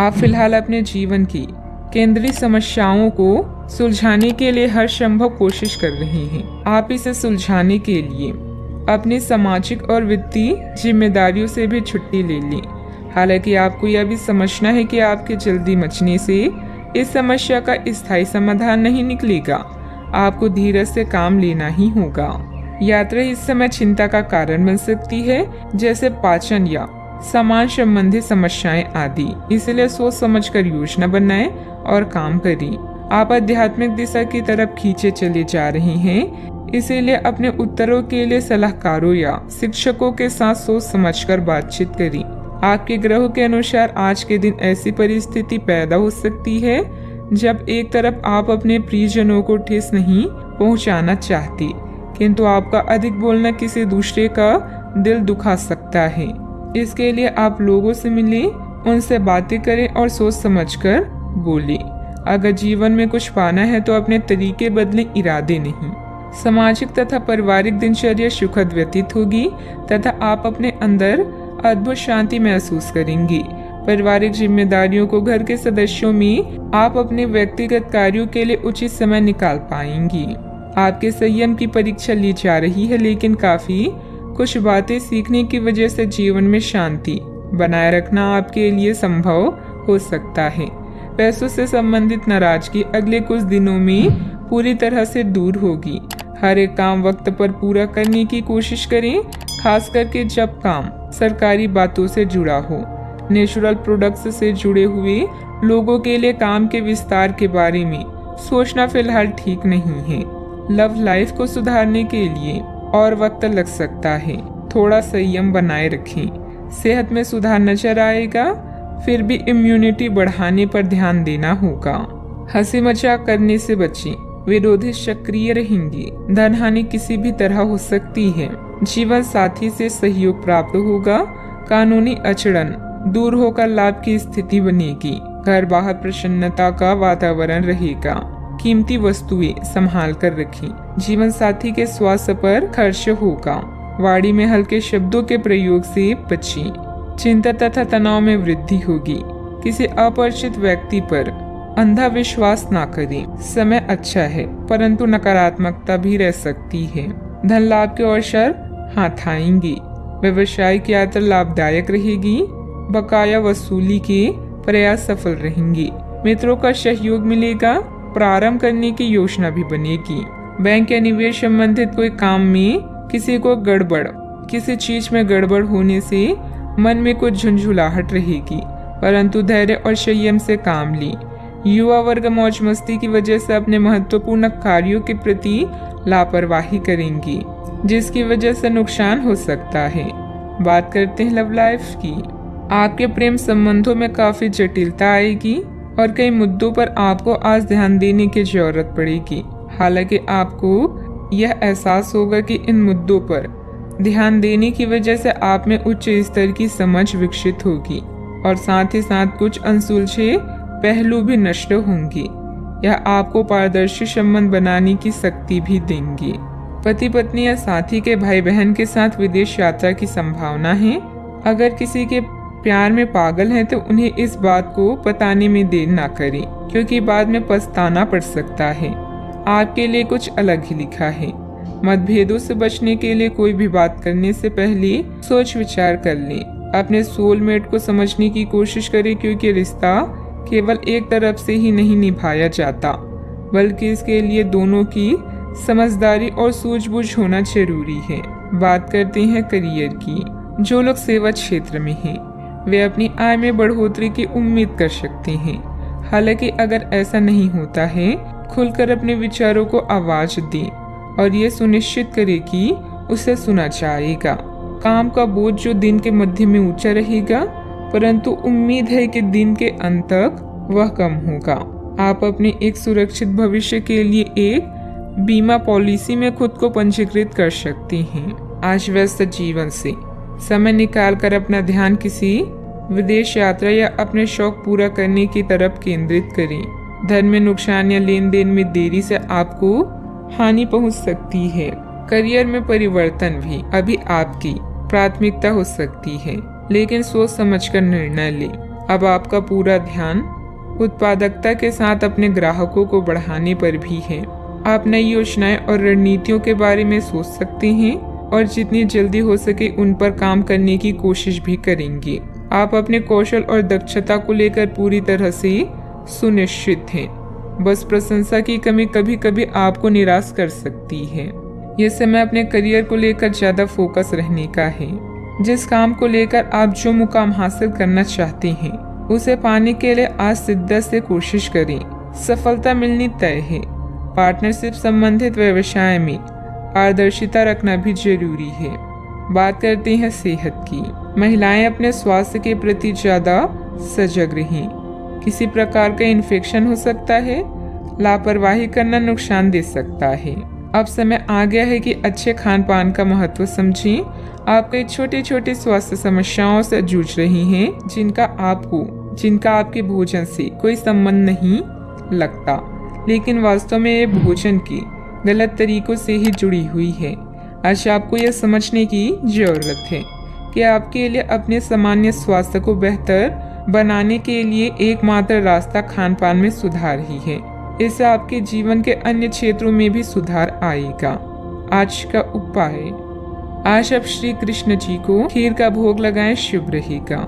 आप फिलहाल अपने जीवन की केंद्रीय समस्याओं को सुलझाने के लिए हर संभव कोशिश कर रहे हैं। आप इसे सुलझाने के लिए अपनी सामाजिक और वित्तीय जिम्मेदारियों से भी छुट्टी ले लें। हालांकि आपको यह भी समझना है कि आपके जल्दी मचने से इस समस्या का स्थायी समाधान नहीं निकलेगा। आपको धीरज से काम लेना ही होगा। यात्रा इस समय चिंता का कारण बन सकती है, जैसे पाचन या सामान संबंधी समस्याएं आदि। इसलिए सोच समझकर योजना बनाएं और काम करें। आप आध्यात्मिक दिशा की तरफ खींचे चले जा रहे हैं, इसीलिए अपने उत्तरों के लिए सलाहकारों या शिक्षकों के साथ सोच समझकर बातचीत करें। आपके ग्रहों के अनुसार आज के दिन ऐसी परिस्थिति पैदा हो सकती है जब एक तरफ आप अपने प्रियजनों को ठेस नहीं पहुंचाना चाहते, किंतु आपका अधिक बोलना किसी दूसरे का दिल दुखा सकता है। इसके लिए आप लोगों से मिलें, उनसे बातें करें और सोच समझकर बोलें। अगर जीवन में कुछ पाना है तो अपने तरीके बदलें, इरादे नहीं। सामाजिक तथा पारिवारिक दिनचर्या सुखद व्यतीत होगी तथा आप अपने अंदर अद्भुत शांति महसूस करेंगे। पारिवारिक जिम्मेदारियों को घर के सदस्यों में आप अपने व्यक्तिगत कार्यों के लिए उचित समय निकाल पाएंगी। आपके संयम की परीक्षा ली जा रही है, लेकिन काफी कुछ बातें सीखने की वजह से जीवन में शांति बनाए रखना आपके लिए संभव हो सकता है। पैसों से संबंधित नाराजगी अगले कुछ दिनों में पूरी तरह से दूर होगी। हर एक काम वक्त पर पूरा करने की कोशिश करें, खास करके जब काम सरकारी बातों से जुड़ा हो। नेचुरल प्रोडक्ट्स से जुड़े हुए लोगों के लिए काम के विस्तार के बारे में सोचना फिलहाल ठीक नहीं है। लव लाइफ को सुधारने के लिए और वक्त लग सकता है, थोड़ा संयम बनाए रखें। सेहत में सुधार नजर आएगा, फिर भी इम्यूनिटी बढ़ाने पर ध्यान देना होगा। हंसी मजाक करने से बचें, विरोधी सक्रिय रहेंगे। धन हानि किसी भी तरह हो सकती है। जीवन साथी से सहयोग प्राप्त होगा। कानूनी अड़चन दूर होकर लाभ की स्थिति बनेगी। घर बाहर प्रसन्नता का वातावरण रहेगा। कीमती वस्तुएं संभाल कर रखें। जीवन साथी के स्वास्थ्य पर खर्च होगा। वाणी में हल्के शब्दों के प्रयोग से बचें। चिंता तथा तनाव में वृद्धि होगी। किसी अपरिचित व्यक्ति पर अंधा विश्वास ना करें। समय अच्छा है, परंतु नकारात्मकता भी रह सकती है। धन लाभ के अवसर हाथ आएंगे। व्यवसायिक यात्रा लाभदायक रहेगी। बकाया वसूली के प्रयास सफल रहेंगे। मित्रों का सहयोग मिलेगा। प्रारंभ करने की योजना भी बनेगी। बैंक या निवेश संबंधित कोई काम में किसी चीज में गड़बड़ होने से मन में कुछ झुंझुलाहट रहेगी, परंतु धैर्य और संयम से काम लें। युवा वर्ग मौज मस्ती की वजह से अपने महत्वपूर्ण कार्यों के प्रति लापरवाही करेंगी, जिसकी वजह से नुकसान हो सकता है। बात करते हैं लव लाइफ की। आपके प्रेम संबंधों में काफी जटिलता आएगी और कई मुद्दों पर आपको आज ध्यान देने की जरूरत पड़ेगी। हालांकि आपको यह एहसास होगा कि इन मुद्दों पर ध्यान देने की वजह से आप में उच्च स्तर की समझ विकसित होगी और साथ ही साथ कुछ अनसुलझे पहलू भी नष्ट होंगे। यह आपको पारदर्शी संबंध बनाने की शक्ति भी देंगे। पति पत्नी या साथी के भाई बहन के साथ विदेश यात्रा की संभावना है। अगर किसी के प्यार में पागल हैं तो उन्हें इस बात को बताने में देर ना करें, क्योंकि बाद में पछताना पड़ सकता है। आपके लिए कुछ अलग ही लिखा है। मतभेदों से बचने के लिए कोई भी बात करने से पहले सोच विचार कर लें। अपने सोलमेट को समझने की कोशिश करें, क्योंकि रिश्ता केवल एक तरफ से ही नहीं निभाया जाता, बल्कि इसके लिए दोनों की समझदारी और सूझबूझ होना जरूरी है। बात करते हैं करियर की। जो लोग सेवा क्षेत्र में हैं, वे अपनी आय में बढ़ोतरी की उम्मीद कर सकते हैं। हालांकि अगर ऐसा नहीं होता है, खुलकर अपने विचारों को आवाज दें और ये सुनिश्चित करें कि उसे सुना जाएगा। काम का बोझ जो दिन के मध्य में ऊंचा रहेगा, परंतु उम्मीद है कि दिन के अंत तक वह कम होगा। आप अपने एक सुरक्षित भविष्य के लिए एक बीमा पॉलिसी में खुद को पंजीकृत कर सकते हैं। आज व्यस्त जीवन से समय निकालकर अपना ध्यान किसी विदेश यात्रा या अपने शौक पूरा करने की तरफ केंद्रित करें। धन में नुकसान या लेन देन में देरी से आपको हानि पहुंच सकती है। करियर में परिवर्तन भी अभी आपकी प्राथमिकता हो सकती है, लेकिन सोच समझकर निर्णय लें। अब आपका पूरा ध्यान उत्पादकता के साथ अपने ग्राहकों को बढ़ाने पर भी है। आप नई योजनाएं और रणनीतियों के बारे में सोच सकते हैं और जितनी जल्दी हो सके उन पर काम करने की कोशिश भी करेंगे। आप अपने कौशल और दक्षता को लेकर पूरी तरह से सुनिश्चित हैं। बस प्रशंसा की कमी कभी कभी आपको निराश कर सकती है। ये समय अपने करियर को लेकर ज्यादा फोकस रहने का है। जिस काम को लेकर आप जो मुकाम हासिल करना चाहते हैं उसे पाने के लिए आज शिद्दत से कोशिश करें। सफलता मिलनी तय है। पार्टनरशिप संबंधित व्यवसाय में पारदर्शिता रखना भी जरूरी है। बात करते हैं सेहत की। महिलाएं अपने स्वास्थ्य के प्रति ज्यादा सजग रहें। किसी प्रकार का इन्फेक्शन हो सकता है। लापरवाही करना नुकसान दे सकता है। अब समय आ गया है कि अच्छे खान पान का महत्व समझें। आप कई छोटी छोटी स्वास्थ्य समस्याओं से जूझ रही हैं जिनका आपके भोजन से कोई संबंध नहीं लगता, लेकिन वास्तव में ये भोजन के गलत तरीकों से ही जुड़ी हुई है। आज आपको यह समझने की जरूरत है कि आपके लिए अपने सामान्य स्वास्थ्य को बेहतर बनाने के लिए एकमात्र रास्ता खान पान में सुधार ही है। इससे आपके जीवन के अन्य क्षेत्रों में भी सुधार आएगा। आज का उपाय, आज आप श्री कृष्ण जी को खीर का भोग लगाएं, शुभ रहेगा।